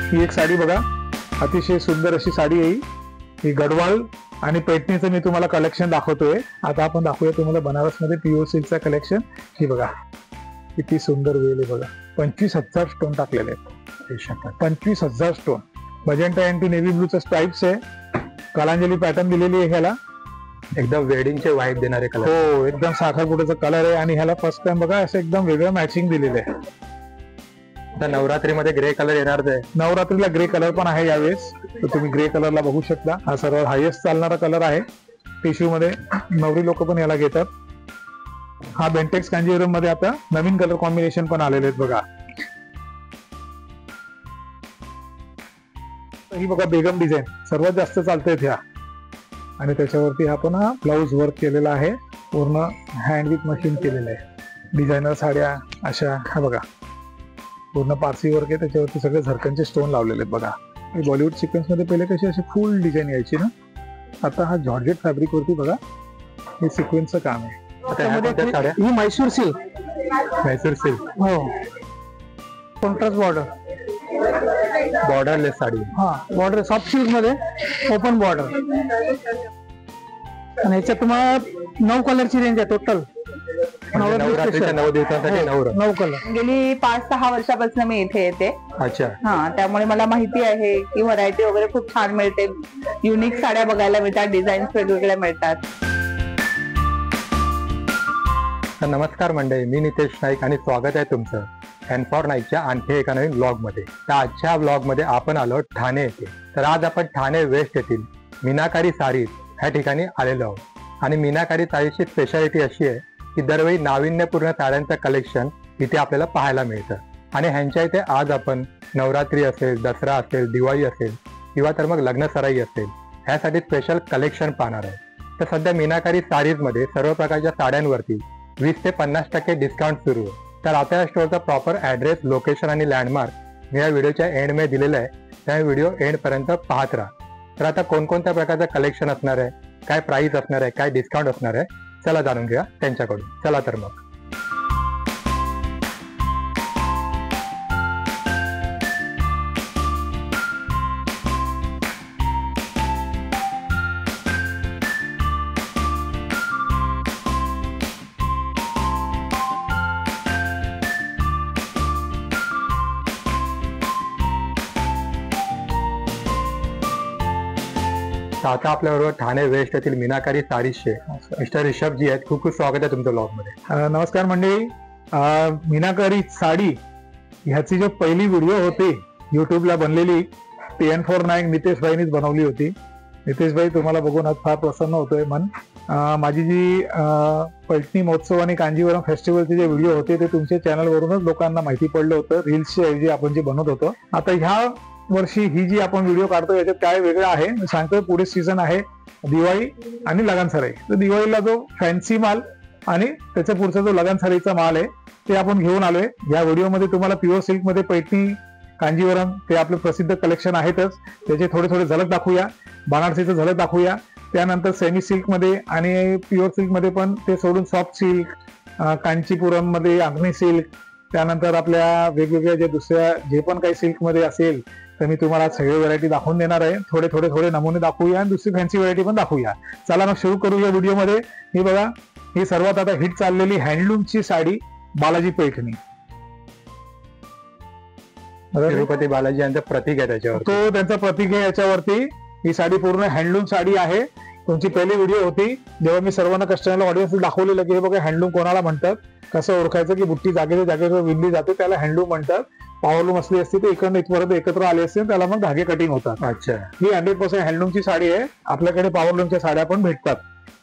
ही एक साडी बघा, अतिशय सुंदर अशी साडी आहे ही गडवाल आणि पैठणीचं मी तुम्हाला कलेक्शन दाखवतोय। आता आपण दाखवूया तुम्हाला बनारस मध्ये प्युअर सिल्कचा कलेक्शन। ही बघा किती सुंदर वेल आहे बघा, 25,000 स्टोन टाकलेले आहेत, 25,000 स्टोन। मजेंटा अँड नेव्ही ब्लूचा स्ट्राइप्स आहे, कलांजली पॅटर्न दिलेली आहे ह्याला, एकदम वेडिंगचे वाईब देणारे कलर। हो, एकदम साखरपुड्याचा कलर आहे आणि ह्याला फर्स्ट टाइम बघा असं एकदम वेगळं मॅचिंग दिलेलं आहे। तर नवरात्रीमध्ये ग्रे कलर येणार आहे, नवरात्रीला ग्रे कलर पण आहे यावेळेस, तर तुम्ही ग्रे कलरला बघू शकता। हा सर्वात हायेस्ट चालणारा कलर आहे, टिश्यू मध्ये नवरी लोक पण याला घेतात। हा बेंटेक्स कांजीवरम मध्ये आता नवीन कलर कॉम्बिनेशन पण आलेले आहेत बघा। ही बघा बेगम डिझाईन सर्वात जास्त चालते ह्या, आणि त्याच्यावरती आपण हा ब्लाउज वर्क केलेला आहे, पूर्ण हँड विथ मशीन केलेलं आहे। डिझायनर साड्या अशा, हा बघा पूर्ण पारसी वर्क आहे, त्याच्यावरती सगळे झरकनचे स्टोन लावलेले आहेत बघा। बॉलिवूड सिक्वेन्स मध्ये पहिले कशी अशी फुल डिझाईन यायची ना, आता हा जॉर्जेट फॅब्रिक वरती बघा हे सिक्वेन्सचं काम आहे। ही मैसूर सिल्क, मैसूर सिल्क, हो, कॉन्ट्रास्ट बॉर्डर, बॉर्डरलेस साडी, हा बॉर्डर सॉफ्ट सिल्क मध्ये ओपन बॉर्डर, आणि ह्याच्यात तुम्हाला 9 कलरची रेंज आहे टोटल। नवरात्रीच्या 9 दिवसांसाठी 9 कलर। गेली 5-6 वर्षापासून मी इथे येते। अच्छा, हा, त्यामुळे मला माहिती आहे की व्हरायटी वगैरे खूप छान मिळते, युनिक साड्या बघायला मिळतात, डिझाईन्स वेगवेगळ्या मिळतात। तर नमस्कार मंडळी, मी नितेश नाईक आणि स्वागत आहे तुमचं एनफॉर नाईकच्या आणखी एका नवीन ब्लॉग मध्ये। तर आजच्या ब्लॉग मध्ये आपण आलो ठाणे येथे। तर आज आपण ठाणे वेस्ट येथील मीनाकारी साडीज ह्या ठिकाणी आलेलो आहोत, आणि मीनाकारी साडीची स्पेशालिटी अशी आहे की दरवेळी नाविन्यपूर्ण साड्यांचं कलेक्शन इथे आपल्याला पाहायला मिळतं, आणि ह्यांच्या इथे आज आपण नवरात्री असेल, दसरा असेल, दिवाळी असेल किंवा तर मग लग्न सराई असेल ह्यासाठी स्पेशल कलेक्शन पाहणार आहे। तर सध्या मीनाकारी साडीज मध्ये सर्व प्रकारच्या साड्यांवरती 20 ते 50% डिस्काउंट सुरू आहे। तर आता या स्टोअरचा प्रॉपर ऍड्रेस, लोकेशन आणि लँडमार्क मी या व्हिडिओच्या एंड मध्ये दिलेला आहे, त्या व्हिडिओ एंड पर्यंत पाहत राहा। तर आता कोणकोणत्या प्रकारचं कलेक्शन असणार आहे, काय प्राइस असणार आहे, काय डिस्काउंट असणार आहे, चला जाणून घ्या त्यांच्याकडून। चला तर मग। आता आपल्याबरोबर ठाणे वेस्ट येथील मीनाकारी साडीजचे मिस्टर ऋषभ जी आहेत, खूप खूप स्वागत आहे तुमचं ब्लॉग मध्ये। नमस्कार मंडळी, मीनाकारी साडी ह्याची जो पहिली व्हिडिओ होती युट्यूबला बनलेली ती एनफॉर नाईक नितेश भाईनीच बनवली होती। नितेश भाई, तुम्हाला बघून आज फार प्रसन्न होतोय मन। माझी जी पैठणी महोत्सव आणि कांजीवरम फेस्टिवलचे जे व्हिडिओ होते ते तुमच्या चॅनलवरूनच लोकांना माहिती पडलं होतं, रील्सच्या ऐवजी आपण जे बनवत होतो। आता ह्या वर्षी ही जी आपण व्हिडिओ काढतो याच्यात काय वेगळं आहे मी सांगतोय। पुढे सीझन आहे दिवाळी आणि लगन सराई, तर दिवाळीला जो फॅन्सी माल आणि त्याच्या पुढचा जो लगन सराईचा माल आहे ते आपण घेऊन आलोय। या व्हिडिओमध्ये तुम्हाला प्युअर सिल्क मध्ये पैठणी, कांजीवरम ते आपले प्रसिद्ध कलेक्शन आहेतच, त्याचे थोडे थोडे झलक दाखवूया, बनारसीचं झलक दाखवूया, त्यानंतर सेमी सिल्क मध्ये आणि प्युअर सिल्क मध्ये पण ते सोडून सॉफ्ट सिल्क, कांचीपुरम मध्ये अग्नी सिल्क, त्यानंतर आपल्या वेगवेगळ्या जे दुसऱ्या जे पण काही सिल्क मध्ये असेल तर मी तुम्हाला सगळे व्हरायटी दाखवून देणार आहे। थोडे थोडे थोडे नमुने दाखवूया आणि दुसरी फॅन्सी व्हरायटी पण दाखवूया। चला मग सुरू करूया व्हिडिओमध्ये। ही बघा, ही सर्वात आता हिट चाललेली हँडलूमची साडी बालाजी पैठणी, तिरुपती बालाजी यांचं प्रतीक आहे त्याच्यावर, तो त्यांचा प्रतीक आहे याच्यावरती। ही साडी पूर्ण हँडलूम साडी आहे। तुमची पहिली व्हिडिओ होती जेव्हा मी सर्वांना कस्टमरला ऑडियन्स दाखवलेलं की हे बघा हँडलूम कोणाला म्हणतात, कसं ओळखायचं की बुट्टी जागेच्या जागेवर विणली जाते त्याला हँडलूम म्हणतात। पॉवरलूम असली असती तर इकडनं इथपर्यंत एकत्र आले असते, त्याला मग धागे कटिंग होतात। अच्छा, ही 100% हँडलूमची साडी आहे। आपल्याकडे पॉवरलूमच्या साड्या पण भेटतात,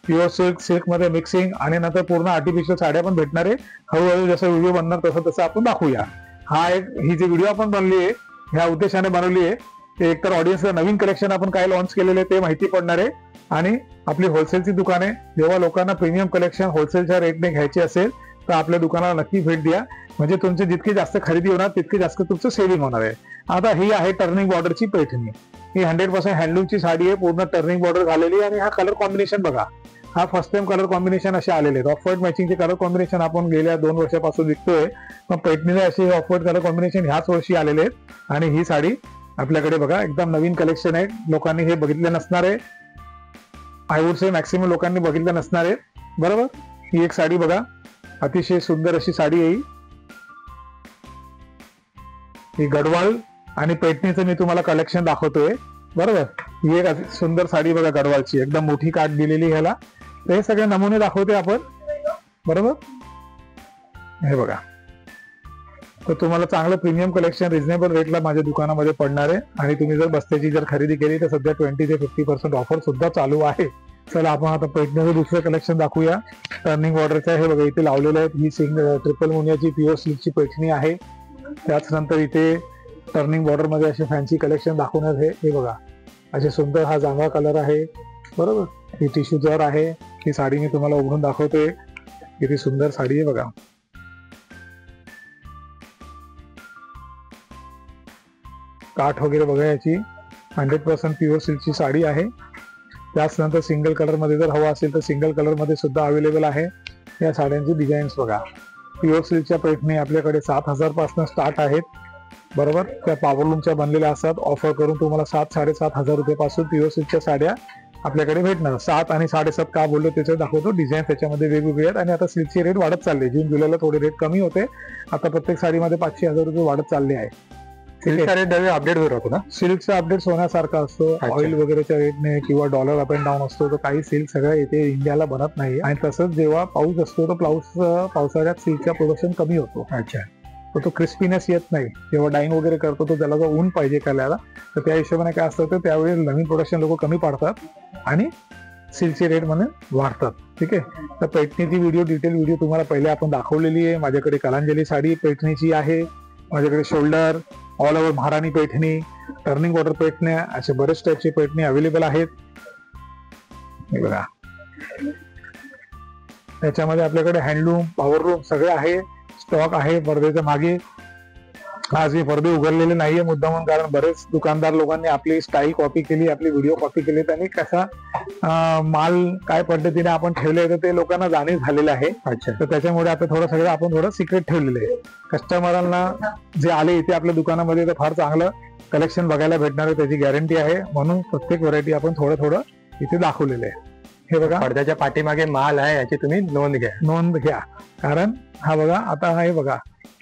प्युअर सिल्क, सिल्क मध्ये मिक्सिंग, आणि नंतर पूर्ण आर्टिफिशियल साड्या पण भेटणार आहे। हळूहळू जसं व्हिडिओ बनणार तसं तसं आपण दाखवूया। ही जी व्हिडिओ आपण बनली आहे ह्या उद्देशाने बनवली आहे ते एकतर ऑडियन्सला नवीन कलेक्शन आपण काय लॉन्च केलेले ते माहिती पडणार आहे, आणि आपली होलसेलची दुकाने जेव्हा लोकांना प्रीमियम कलेक्शन होलसेलच्या रेटने घ्यायचे असेल तर आपल्या दुकानाला नक्की भेट द्या, म्हणजे तुमची जितकी जास्त खरेदी होणार तितकी जास्त तुमचं सेव्हिंग होणार आहे। आता ही आहे टर्निंग बॉर्डरची पैठणी, ही 100% हँडलूमची साडी आहे, पूर्ण टर्निंग बॉर्डर झालेली, आणि हा कलर कॉम्बिनेशन बघा, हा फर्स्ट टाइम कलर कॉम्बिनेशन असे आलेले आहेत। ऑफ व्हाईट मॅचिंगचे कलर कॉम्बिनेशन आपण गेल्या 2 वर्षापासून विकतोय, पण पैठणीला असे ऑफ व्हाईट कलर कॉम्बिनेशन ह्याच वर्षी आलेले आहेत, आणि ही साडी आपल्याकडे बघा एकदम नवीन कलेक्शन आहे. लोकांनी हे बघितलं नसणार आहे. आय वुड से मॅक्सिमम लोकांनी बघितलं नसणार आहे. बरोबर. ही एक साडी बघा, अतिशय सुंदर अशी साडी आहे. ही गडवाल आणि पैठणीचं मी तुम्हाला कलेक्शन दाखवतोय. बरोबर. ही एक सुंदर साडी बघा गडवालची, एकदम मोठी काठ दिलेली ह्याला. तर हे सगळे नमुने दाखवते आपण. बरोबर. हे बघा. तर तुम्हाला चांगलं प्रीमियम कलेक्शन रिझनेबल रेटला माझ्या दुकानामध्ये पडणार आहे. आणि तुम्ही जर बस्त्याची जर खरेदी केली तर सध्या 20 ते 50% ऑफर सुद्धा चालू आहे. चला आपण आता पैठणीचं दुसरं कलेक्शन दाखवूया. टर्निंग बॉर्डरचं हे बघा इथे लावलेलं आहे. ही ट्रिपल मुनियाची प्युअर सिल्कची पैठणी आहे. त्याच नंतर इथे टर्निंग बॉर्डर मध्ये असे फॅन्सी कलेक्शन दाखवण्यात आहे. हे बघा असे सुंदर हा जांभळा कलर आहे. बरोबर. ही टिश्यू जर आहे. ही साडी मी तुम्हाला उघडून दाखवतोय. किती सुंदर साडी आहे बघा. काठ वगैरे बघा याची 100% प्युअर सिल्कची साडी आहे. त्याच नंतर सिंगल कलर मध्ये जर हवा असेल तर सिंगल कलर मध्ये सुद्धा अवेलेबल आहे. या साड्यांची डिझाईन्स बघा. प्युअर सिल्कच्या पैठणी आपल्याकडे 7,000 पासून स्टार्ट आहेत. बरोबर. त्या पॉवरलूमच्या बनलेल्या असतात. ऑफर करून तुम्हाला 7,000-7,500 रुपयापासून प्युअर सिल्कच्या साड्या आपल्याकडे भेटणार. 7 आणि 7.5 का बोललो त्याच्यात दाखवतो. डिझाईन त्याच्यामध्ये वेगवेगळे आहेत. आणि आता सिल्कचे रेट वाढत चालले. जून जुलैला थोडे रेट कमी होते. आता प्रत्येक साडीमध्ये 500-1000 रुपये वाढत चालले आहे. सिल्कचा रेट अपडेट होत राहतो ना. सिल्कचा अपडेट सोन्यासारखा असतो. ऑइल वगैरेच्या रेटने किंवा डॉलर अप अँड डाऊन असतो. तर काही सिल्क सगळं इथे इंडियाला बनत नाही. आणि तसंच जेव्हा पाऊस असतो तर पावसाळ्यात सिल्कच्या प्रोडक्शन कमी होतो. अच्छा. तर तो क्रिस्पीनेस येत नाही. जेव्हा डाईंग वगैरे करतो तो त्याला जर ऊन पाहिजे कल्याला तर त्या हिशोबाने काय असतं तर त्यावेळी नवीन प्रोडक्शन लोक कमी पाडतात आणि सिल्कचे रेट म्हणून वाढतात. ठीक आहे. तर पैठणीची डिटेल व्हिडिओ तुम्हाला पहिले आपण दाखवलेली आहे. माझ्याकडे कलांजली साडी पैठणीची आहे. माझ्याकडे शोल्डर ऑल ओव्हर महाराणी पैठणी, टर्निंग बॉर्डर पैठण्या असे बरेच टाईपचे पैठणी अवेलेबल आहेत. हे बघा. त्याच्यामध्ये आपल्याकडे हँडलूम पॉवरलूम सगळे आहे. स्टॉक आहे. पडद्याच्या मागे आज हे पडदे उघडलेले नाहीये मुद्दामून, कारण बरेच दुकानदार लोकांनी आपली स्टाईल कॉपी केली, आपली व्हिडिओ कॉपी केली. त्यांनी कसा माल काय पद्धतीने आपण ठेवले तर ते लोकांना जाणीव झालेलं आहे. अच्छा. तर त्याच्यामुळे आता थोडं सगळं आपण थोडं सिक्रेट ठेवलेलं आहे. कस्टमरांना जे आले इथे आपल्या दुकानामध्ये तर फार चांगलं कलेक्शन बघायला भेटणार आहे त्याची गॅरंटी आहे. म्हणून प्रत्येक व्हरायटी आपण थोडं थोडं इथे दाखवलेलं आहे. हे बघा पडद्याच्या पाठीमागे माल आहे याची तुम्ही नोंद घ्या. कारण हा बघा आता हे बघा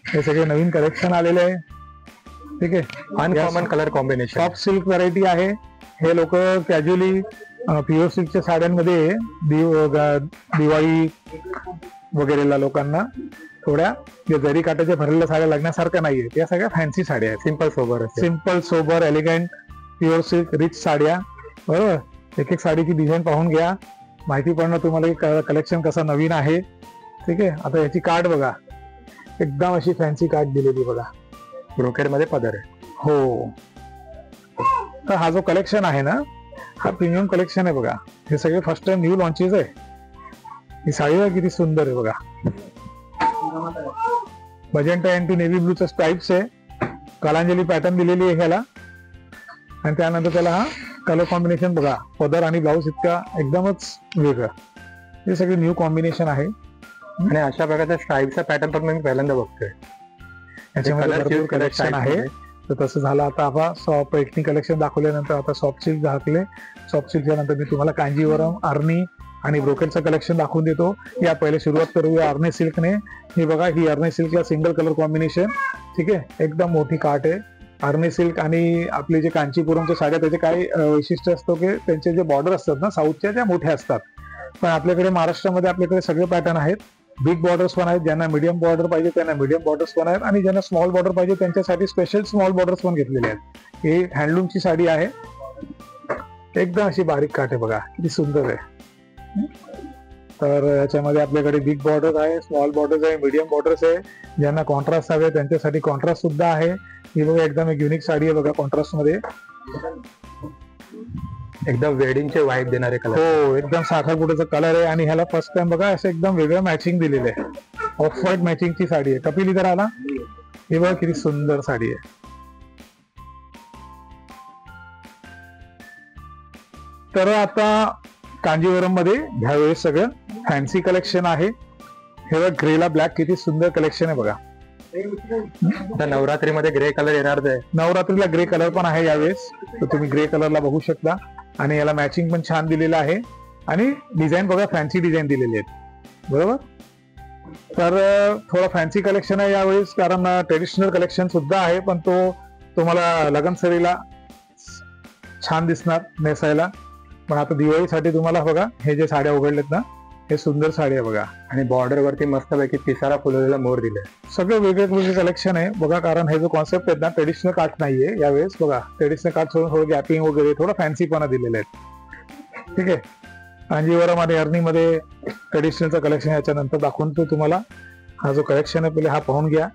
हे सगळे नवीन कलेक्शन आलेले आहे. ठीक आहे. Uncommon colour combination soft silk variety आहे. हे लोक कॅज्युअली प्युअर सिल्कच्या साड्यांमध्ये दिवाळी वगैरेला लोकांना थोड्या जरी काटाच्या भरलेल्या साड्या लागण्यासारख्या नाहीये. त्या सगळ्या फॅन्सी साड्या आहेत. Simple sober elegant pure silk rich साड्या. बरोबर. एक एक साडीची डिझाईन पाहून घ्या. माहिती पडणं तुम्हाला कलेक्शन कसं नवीन आहे. ठीक आहे. आता याची कार्ड बघा. एकदम अशी फॅन्सी कार्ड दिलेली बघा. ब्रोकेड मध्ये पदर आहे. हो. तर हा जो कलेक्शन आहे ना हा प्रीमियम कलेक्शन आहे बघा. हे सगळे फर्स्ट टाइम न्यू लॉन्चेस आहे. ही साडी किती सुंदर आहे बघा. मजेंटा अँटी नेव्ही ब्लूचा स्ट्राइप्स आहे. कलांजली पॅटर्न दिलेली आहे ह्याला. आणि त्यानंतर त्याला हा कलर कॉम्बिनेशन बघा. पदर आणि ब्लाऊज इतका एकदमच वेगळं. हे सगळे न्यू कॉम्बिनेशन आहे. आणि अशा प्रकारचा स्ट्राइपचा पॅटर्न पण मी पहिल्यांदा बघतोय. याच्यामध्ये भरपूर कलेक्शन आहे. तर तसं झालं आता आपण पैठणी कलेक्शन दाखवल्यानंतर आता सॉफ्ट सिल्क दाखवले. सॉफ्ट सिल्कच्या नंतर मी तुम्हाला कांजीवरम, अरणी आणि ब्रोकेडचं कलेक्शन दाखवून देतो. या पहिले सुरुवात करूया अरणी सिल्कने. ही बघा ही अरणी सिल्कला सिंगल कलर कॉम्बिनेशन. ठीक आहे. एकदम मोठी काठ आहे. अरणी सिल्क आणि आपले जे कांचीपुरमच्या साड्या त्याचे काय वैशिष्ट्य असतो की त्यांचे जे बॉर्डर असतात ना साऊथच्या त्या मोठ्या असतात. पण आपल्याकडे महाराष्ट्रामध्ये आपल्याकडे सगळे पॅटर्न आहेत. बिग बॉर्डर्स पण आहेत. ज्यांना मीडियम बॉर्डर पाहिजे त्यांना मीडियम बॉर्डर्स पण आहेत. आणि ज्यांना स्मॉल बॉर्डर पाहिजे त्यांच्यासाठी स्पेशल स्मॉल बॉर्डर्स पण घेतलेले आहेत. ही हँडलूमची साडी आहे. एकदम अशी बारीक काठ आहे बघा. किती सुंदर आहे. तर याच्यामध्ये आपल्याकडे बिग बॉर्डर आहे, स्मॉल बॉर्डर आहे, मीडियम बॉर्डर्स आहे. ज्यांना कॉन्ट्रास्ट हवे त्यांच्यासाठी कॉन्ट्रास्ट सुद्धा आहे. ही बघा एकदम एक युनिक साडी आहे बघा कॉन्ट्रास्ट मध्ये. एकदम वेडिंगचे वाईब देणारे कलर. हो. एकदम साखरपुड्याचा कलर आहे. आणि ह्याला फर्स्ट टाइम बघा असं एकदम वेगळं मॅचिंग दिलेलं आहे. ऑफ व्हाईट मॅचिंगची साडी आहे. कपिल इधर आला. ही बघा किती सुंदर साडी आहे. तर आता कांजीवरम मध्ये ह्यावेळेस सगळं फॅन्सी कलेक्शन आहे. हे बघा ग्रेला ब्लॅक किती सुंदर कलेक्शन आहे बघा. तर नवरात्रीमध्ये ग्रे कलर येणार आहे. नवरात्रीला ग्रे कलर पण आहे यावेळेस, तर तुम्ही ग्रे कलरला बघू शकता. आणि याला मॅचिंग पण छान दिलेलं आहे. आणि डिझाईन बघा, फॅन्सी डिझाईन दिलेली आहेत, बरोबर. तर थोडं फॅन्सी कलेक्शन आहे यावेळेस, कारण ट्रेडिशनल कलेक्शन सुद्धा आहे, पण तो तुम्हाला लगन सरीला छान दिसणार नेसायला. पण आता दिवाळीसाठी तुम्हाला बघा हे जे साड्या उघडलेत ना, हे सुंदर साडी आहे बघा. आणि बॉर्डर वरती मस्तपैकी पिसारा फुलवलेला मोर दिलाय. सगळे वेगवेगळे कलेक्शन आहे बघा, कारण हे जो कॉन्सेप्ट आहे ना, ट्रेडिशनल काठ नाहीये यावेळेस. बघा ट्रेडिशनल काठ सोडून थोडं गॅपिंग वगैरे थोडं फॅन्सीपणा दिलेले आहेत. ठीक आहे. कांजीवरम आणि अरणीमध्ये ट्रेडिशनलचं कलेक्शन याच्यानंतर दाखवून तो तुम्हाला. हा जो कलेक्शन आहे पहिले हा पाहून घ्या.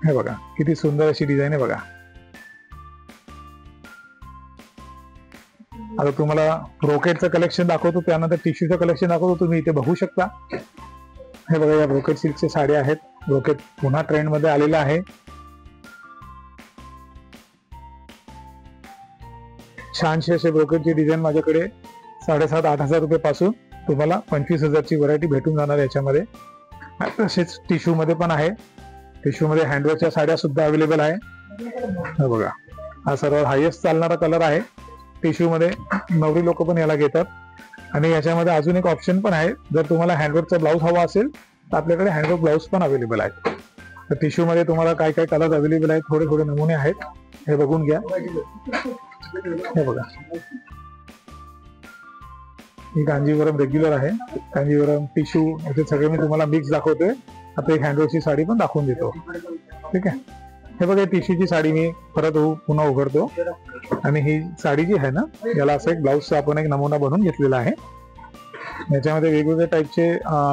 हे बघा किती सुंदर अशी डिझाईन आहे बघा. आता तुम्हाला ब्रोकेडचं कलेक्शन दाखवतो, त्यानंतर टिश्यूचं कलेक्शन दाखवतो. तुम्ही इथे बघू शकता. हे बघा, या ब्रोकेड सिल्कच्या साड्या आहेत. ब्रोकेड पुन्हा ट्रेंड मध्ये आलेलं आहे. छानशी असे ब्रोकेडची डिझाईन माझ्याकडे 7,500-8,000 रुपये पासून तुम्हाला 25,000ची व्हरायटी भेटून जाणार याच्यामध्ये. तसेच टिश्यू मध्ये पण आहे. टिश्यू मध्ये हँडवर्कच्या साड्या सुद्धा अवेलेबल आहे. हे बघा, हा सर्वात हायेस्ट चालणारा कलर आहे. टिश्यू मध्ये नवरी लोक पण याला घेतात. आणि याच्यामध्ये अजून एक ऑप्शन पण आहे, जर तुम्हाला हँडवर्कचा ब्लाऊज हवा असेल तर आपल्याकडे हँडवर्क ब्लाऊज पण अवेलेबल आहे. तर टिश्यू मध्ये तुम्हाला काय काय कलर अवेलेबल आहेत, थोडे थोडे नमुने आहेत, हे बघून घ्या. हे बघा, ही कांजीवरम रेग्युलर आहे. कांजीवरम टिश्यू याचे सगळे मी तुम्हाला मिक्स दाखवतोय. आता एक हँडवर्कची साडी पण दाखवून देतो. ठीक आहे. हे बघा, टिश्यूची साडी मी परत पुन्हा उघडतो. आणि ही साडी जी आहे ना, याला असं एक ब्लाऊजचा आपण एक नमुना बनवून घेतलेला आहे. याच्यामध्ये वेगवेगळ्या टाईपचे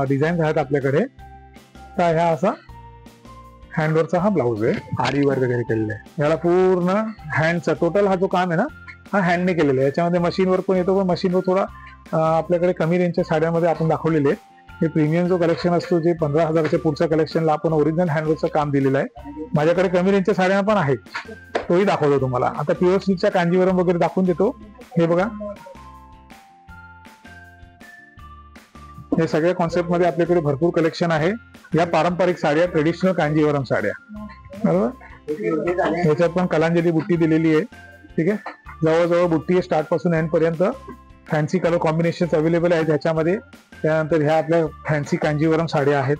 डिझाईन्स आहेत आपल्याकडे. तर ह्या असा हँडवर्कचा हा ब्लाऊज आहे. आरी वर्क वगैरे केलेलं आहे. याला पूर्ण हँडचा टोटल हा जो काम आहे ना, हा हँडने केलेला आहे. याच्यामध्ये मशीन वर्क पण येतो, पण मशीनवर थोडा आपल्याकडे कमी रेंजच्या साड्यांमध्ये आपण दाखवलेले आहे. हे प्रीमियम जो कलेक्शन असतो, जे 15,000च्या पुढच्या कलेक्शनला आपण ओरिजिनल हँडवर्कचं काम दिलेलं आहे. माझ्याकडे कमी रेंजच्या साड्या पण आहेत, तोही दाखवतो तुम्हाला. आता प्युअर सिल्कच्या कांजीवरम वगैरे दाखवून देतो. हे बघा, हे सगळ्या कॉन्सेप्ट मध्ये आपल्याकडे भरपूर कलेक्शन आहे. या पारंपरिक साड्या, ट्रेडिशनल कांजीवरम साड्या, बरोबर. याच्यात पण कलांजली बुट्टी दिलेली आहे. ठीक आहे. जवळजवळ बुट्टी स्टार्ट पासून एंड पर्यंत फॅन्सी कलर कॉम्बिनेशन अवेलेबल आहेत ह्याच्यामध्ये. त्यानंतर ह्या आपल्या फॅन्सी कांजीवरम साड्या आहेत.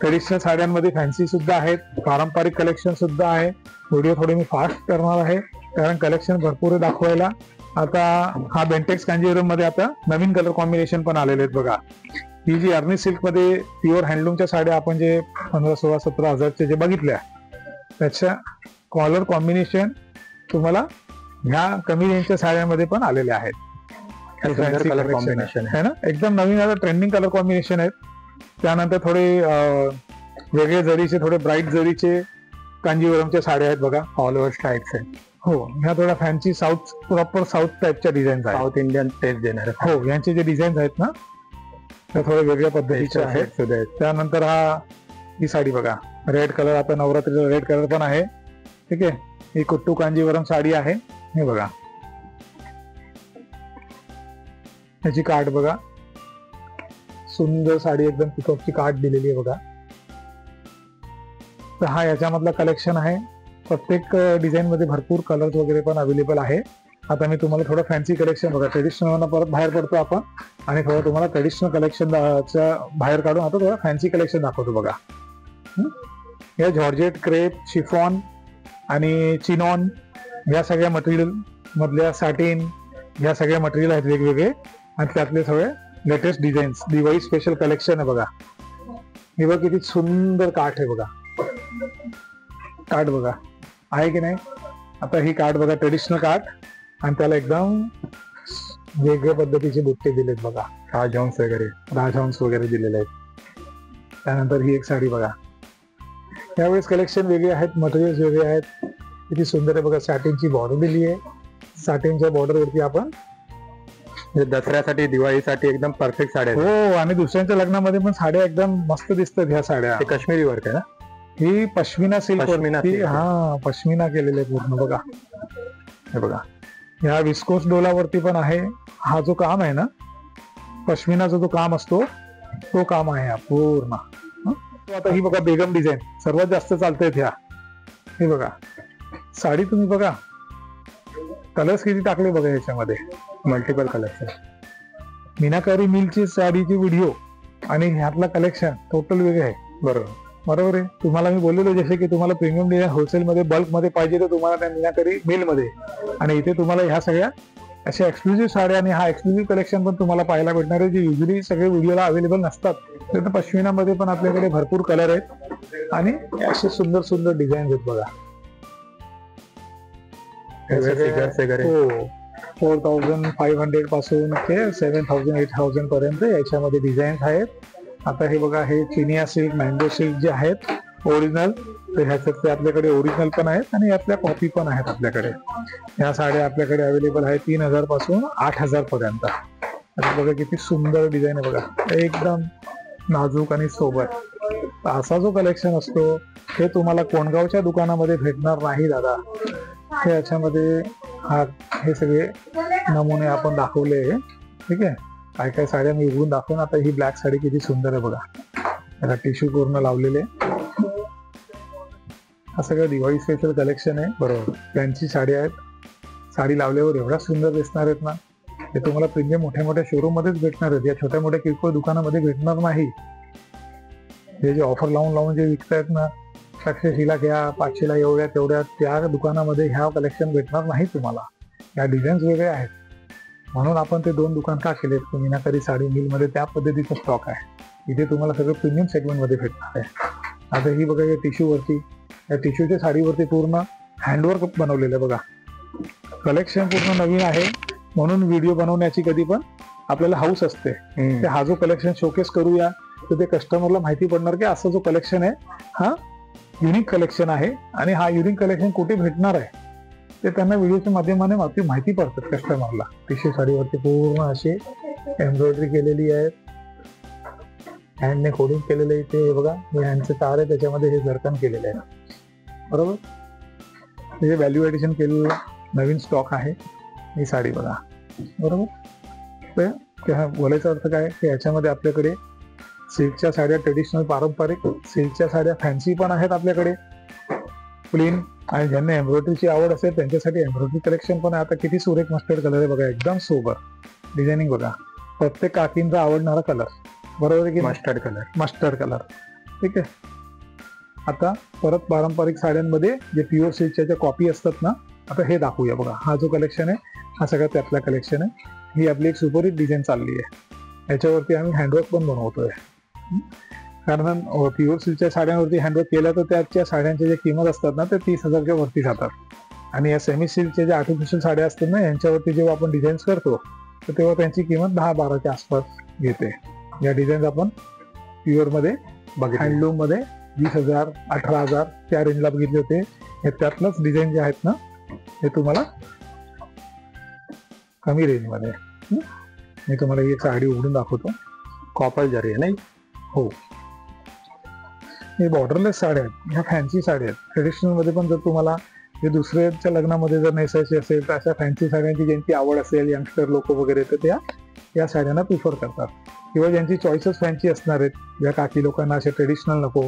ट्रेडिशनल साड्यांमध्ये फॅन्सी सुद्धा आहेत, पारंपरिक कलेक्शन सुद्धा आहे. व्हिडिओ थोडे मी फास्ट करणार आहे, कारण कलेक्शन भरपूर दाखवायला. आता हा बेंटेक्स कांजीवरम मध्ये आता नवीन कलर कॉम्बिनेशन पण आलेले आहेत बघा. ही जी अर्नी सिल्क मध्ये प्युअर हँडलूमच्या साड्या आपण जे 15, 16, 17,000चे जे बघितल्या, त्याच्या कलर कॉम्बिनेशन तुम्हाला ह्या कमी रेंजच्या साड्यांमध्ये पण आलेल्या आहेत. कलर कॉम्बिनेशन आहे ना, एकदम नवीन आता ट्रेंडिंग कलर कॉम्बिनेशन आहेत. त्यानंतर थोडे वेगळे जरीचे, थोडे ब्राईट जरीचे कांजीवरमच्या साड्या आहेत बघा. ऑल ओव्हर स्ट्राईप्स आहेत. हो, ह्या थोड्या फॅन्सी साऊथ, प्रॉपर साऊथ टाईपच्या डिझाईन्स आहेत. साऊथ इंडियन टेस्ट देणार. हो, यांचे जे डिझाईन्स आहेत ना, त्या थोड्या वेगळ्या पद्धतीच्या आहेत. त्यानंतर ही साडी बघा, रेड कलर. आता नवरात्रीचा रेड कलर पण आहे. ठीक आहे. ही कुट्टू कांजीवरम साडी आहे. हे बघा, याची काठ बघा, सुंदर साडी, एकदम पिकॉकची काठ दिलेली आहे बघा. तर हा याच्यामधला कलेक्शन आहे. प्रत्येक डिझाईन मध्ये भरपूर कलर्स वगैरे पण अवेलेबल आहे. आता मी तुम्हाला थोडं फॅन्सी कलेक्शन बघा, ट्रेडिशनल परत बाहेर पडतो आपण आणि थोडं तुम्हाला ट्रेडिशनल कलेक्शन बाहेर काढून आता थोडं फॅन्सी कलेक्शन दाखवतो बघा. या जॉर्जेट, क्रेप, शिफॉन आणि चिनॉन या सगळ्या मटेरियल मधल्या, सॅटिन, या सगळ्या मटेरियल आहेत वेगवेगळे. आणि त्यातले सगळे latest designs, Diwali special collection आहे बघा. हे बघा किती सुंदर काठ आहे बघा. काठ बघा आहे की नाही. आता ही काठ बघा, ट्रेडिशनल काठ, आणि त्याला एकदम वेगळ्या पद्धतीचे बुट्टे दिलेत बघा. राजहंस वगैरे दिलेले आहेत. त्यानंतर ही एक साडी बघा. यावेळेस कलेक्शन वेगळे आहेत, मटेरियल वेगळे आहेत. किती सुंदर आहे बघा. सॅटिनची बॉर्डर दिली आहे. सॅटिनच्या बॉर्डर वरती आपण दसऱ्यासाठी, दिवाळीसाठी एकदम परफेक्ट साड्या. हो, आणि दुसऱ्यांच्या लग्नामध्ये पण साड्या एकदम मस्त दिसतात ह्या साड्या. काश्मीरी वर्क आहे ना, ही पश्मिना सिल्क. हा, पश्मिना केलेले पूर्ण बघा. हे बघा, ह्या विस्कोस डोलावरती पण आहे. हा जो काम आहे ना, पश्मिनाचा जो काम असतो तो काम आहे हा पूर्ण. आता ही बघा बेगम डिझाईन सर्वात जास्त चालते ह्या. हे बघा साडी तुम्ही बघा कलर्स किती टाकले बघा याच्यामध्ये, मल्टिपल कलर्स. मीनाकारी मिलची साडीची व्हिडिओ आणि ह्यातला कलेक्शन टोटल वेगळं आहे. बरोबर आहे. तुम्हाला मी बोललेलो जसे की तुम्हाला प्रीमियम डिझाईन होलसेलमध्ये बल्कमध्ये पाहिजे तर तुम्हाला त्या मीनाकारी मिलमध्ये, आणि इथे तुम्हाला ह्या सगळ्या अशा एक्सक्लुझिव्ह साड्या आणि हा एक्सक्लुझिव्ह कलेक्शन पण तुम्हाला पाहायला भेटणार आहे, जे युजली सगळे व्हिडिओला अवेलेबल नसतात. तर पश्मिनामध्ये पण आपल्याकडे भरपूर कलर आहेत आणि असे सुंदर सुंदर डिझाईन आहेत बघा. हो, 4500 पासून ते 7000 8000 पर्यंत याच्यामध्ये डिझाईन्स आहेत. आता हे बघा हे चिनिया सिल्क मँगो सिल्क जे आहेत ओरिजिनल, तर ह्याच्यात आपल्याकडे ओरिजिनल पण आहेत आणि यातल्या कॉपी पण आहेत आपल्याकडे. ह्या साड्या आपल्याकडे अवेलेबल आहे 3000 पासून 8000 पर्यंत. आता बघा किती सुंदर डिझाईन आहे बघा, एकदम नाजूक आणि सोबत. असा जो कलेक्शन असतो हे तुम्हाला कोणगावच्या दुकानामध्ये भेटणार नाही दादा. हे याच्यामध्ये हे सगळे नमुने आपण दाखवले. ठीक आहे, काय काय साड्या मी उघडून दाखवून. आता ही ब्लॅक साडी किती सुंदर आहे बघा, त्याला टिश्यू पूर्ण लावलेले. हा सगळं दिवाळी स्पेशल कलेक्शन आहे. बरोबर, फॅन्सी साडी आहेत. साडी लावल्यावर एवढा सुंदर दिसणार आहेत ना, हे तुम्हाला प्रीमियम मोठ्या मोठ्या शोरूम मध्येच भेटणार आहेत, या छोट्या मोठ्या किरकोळ दुकानामध्ये भेटणार नाही. हे जे ऑफर लावून लावून जे विकतायत ना, 700ला घ्या 500ला एवढ्या तेवढ्या, त्या दुकानामध्ये ह्या कलेक्शन भेटणार नाही तुम्हाला. या डिझाईन्स वेगळे आहेत म्हणून आपण ते 2 दुकान का केलेत. मीनाकारी साडी मिलमध्ये त्या पद्धतीचा स्टॉक आहे. इथे तुम्हाला सगळं प्रीमियम सेगमेंटमध्ये भेटणार आहे. आता ही बघा या टिश्यूवरती, या टिश्यूच्या साडीवरती पूर्ण हँडवर्क बनवलेलं आहे बघा. कलेक्शन पूर्ण नवीन आहे म्हणून व्हिडिओ बनवण्याची कधी पण आपल्याला हाऊस असते. ते हा जो कलेक्शन शोकेस करूया तर ते कस्टमरला माहिती पडणार की असं जो कलेक्शन आहे हा युनिक कलेक्शन आहे आणि हा युनिक कलेक्शन कुठे भेटणार आहे ते त्यांना व्हिडिओच्या माध्यमाने माहिती पडतात कस्टमरला. टिश्यू साडीवरती पूर्ण अशी एम्ब्रॉयडरी केलेली आहे, हँडने कोडिंग केलेलं आहे. ते बघा हे हँडचे तार आहे, त्याच्यामध्ये हे जरकन केलेले आहे. बरोबर, हे व्हॅल्यू ऍडिशन केलेलं नवीन स्टॉक आहे ही साडी बघा. बरोबर, तर बोलायचा अर्थ काय की याच्यामध्ये आपल्याकडे सिल्कच्या साड्या, ट्रेडिशनल पारंपरिक सिल्कच्या साड्या, फॅन्सी पण आहेत आपल्याकडे, प्लेन, आणि ज्यांना एम्ब्रॉयडरीची आवड असेल त्यांच्यासाठी एम्ब्रॉयडरी कलेक्शन पण आहे. आता किती सुरेख मस्टर्ड कलर आहे बघा, एकदम सोबर डिझायनिंग बघा, प्रत्येक काकींचा आवडणारा कलर. बरोबर आहे की मस्टर्ड कलर. ठीक आहे, आता परत पारंपरिक साड्यांमध्ये जे प्युअर सिल्कच्या कॉपी असतात ना, आता हे दाखवूया बघा. हा जो कलेक्शन आहे हा सगळ्यात त्यातला कलेक्शन आहे. ही आपली एक सुपरहिट डिझाईन चालली आहे. याच्यावरती आम्ही हँडवर्क पण बनवतोय, कारण प्युअर सिल्कच्या साड्यांवरती हँडवर्क केलं तर त्याच्या साड्यांच्या जे किंमत असतात ना ते 30,000च्या वरती जातात. आणि या सेमी सिल्कच्या ज्या आर्टिफिशियल साड्या असतात ना यांच्यावरती जेव्हा आपण डिझाईन्स करतो तर तेव्हा त्यांची किंमत 10-12च्या आसपास घेते. या डिझाईन्स आपण प्युअरमध्ये हँडलूममध्ये 20,000 18,000 त्या रेंजला बघितले होते. हे त्यातलंच डिझाईन जे आहेत ना हे तुम्हाला कमी रेंजमध्ये. मी तुम्हाला एक साडी उघडून दाखवतो. कॉपर जरी आहे नाही. हो, हे बॉर्डरलेस साड्या आहेत, ह्या फॅन्सी साड्या आहेत. ट्रेडिशनल मध्ये पण जर तुम्हाला हे दुसऱ्याच्या लग्नामध्ये जर नेसायची असेल तर अशा फॅन्सी साड्यांची ज्यांची आवड असेल, यंगस्टर लोक वगैरे, तर त्या या साड्यांना प्रिफर करतात. किंवा ज्यांची चॉईसच फॅन्सी असणार आहेत, ज्या काकी लोकांना अशा ट्रेडिशनल नको.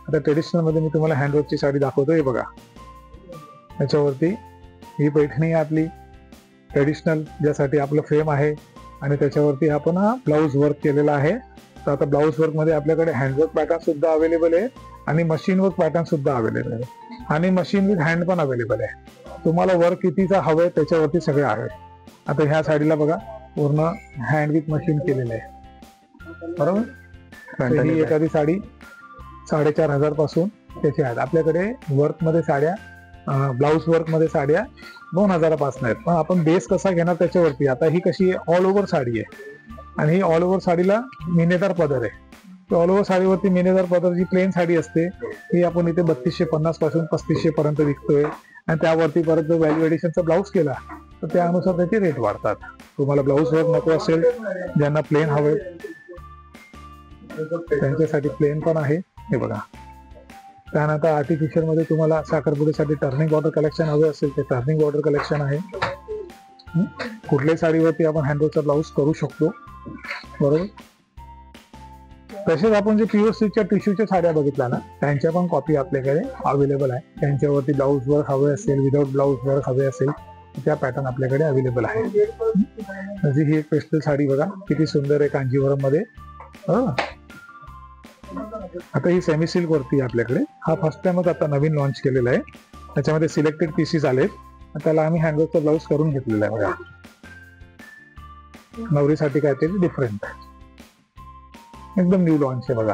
आता ट्रेडिशनल मध्ये मी तुम्हाला हँडवर्कची साडी दाखवतो. हे बघा, त्याच्यावरती ही पैठणी आहे आपली ट्रेडिशनल, ज्यासाठी आपलं फ्रेम आहे आणि त्याच्यावरती आपण हा ब्लाऊज वर्क केलेला आहे. तर आता ब्लाऊज वर्क मध्ये आपल्याकडे हँडवर्क पॅटर्न सुद्धा अवेलेबल आहे आणि मशीन वर्क पॅटर्न सुद्धा अवेलेबल आहे आणि मशीन विथ हँड पण अवेलेबल आहे. तुम्हाला वर्क कितीचा हवंय त्याच्यावरती सगळे आहे. आता ह्या साडीला बघा पूर्ण हँड विथ मशीन केलेलं आहे. बरोबर, ही एखादी साडी 4,500 पासून त्याची आहेत. आपल्याकडे वर्क मध्ये साड्या, ब्लाऊज वर्क मध्ये साड्या 2,000 पासून आहेत. पण आपण बेस कसा घेणार त्याच्यावरती. आता ही कशी आहे, ऑल ओव्हर साडी आहे आणि ही ऑल ओव्हर साडीला मिनेदार पदर आहे. ऑल ओव्हर साडीवरती मिनेदार पदर जी प्लेन साडी असते ही आपण इथे 3250 पासून 3500 पर्यंत विकतोय आणि त्यावरती परत जर व्हॅल्यू एडिशनचा ब्लाऊज केला तर त्यानुसार त्याचे रेट वाढतात. तुम्हाला ब्लाऊज वर्क नको असेल, ज्यांना प्लेन हवे त्यांच्यासाठी प्लेन पण आहे. हे बघा, त्यानंतर आर्टिफिशियल मध्ये तुम्हाला साखरपुड्यासाठी टर्निंग बॉर्डर कलेक्शन हवे असेल ते टर्निंग बॉर्डर कलेक्शन आहे. कुठल्याही साडीवरती आपण हँडवर्कचा ब्लाऊज करू शकतो. बरोबर, तसेच आपण जे प्युअर सिल्कच्या टिश्यूच्या साड्या बघितल्या ना, त्यांच्या पण कॉपी आपल्याकडे अवेलेबल आहे. त्यांच्यावरती ब्लाऊज वर्क हवे असेल, विदाऊट ब्लाऊज वर्क हवे असेल, त्या पॅटर्न आपल्याकडे अवेलेबल आहे. म्हणजे ही एक पेस्टल साडी बघा किती सुंदर आहे कांजीवरम मध्ये. आता ही सेमी सिल्क वरती आपल्याकडे हा फर्स्ट टाइमच आता नवीन लॉन्च केलेला आहे. त्याच्यामध्ये सिलेक्टेड पीसेस आले, त्याला आम्ही हँडवर्कचा ब्लाऊज करून घेतलेला आहे बघा. नवरीसाठी काय ते डिफरंट एकदम न्यू लॉन्च आहे बघा.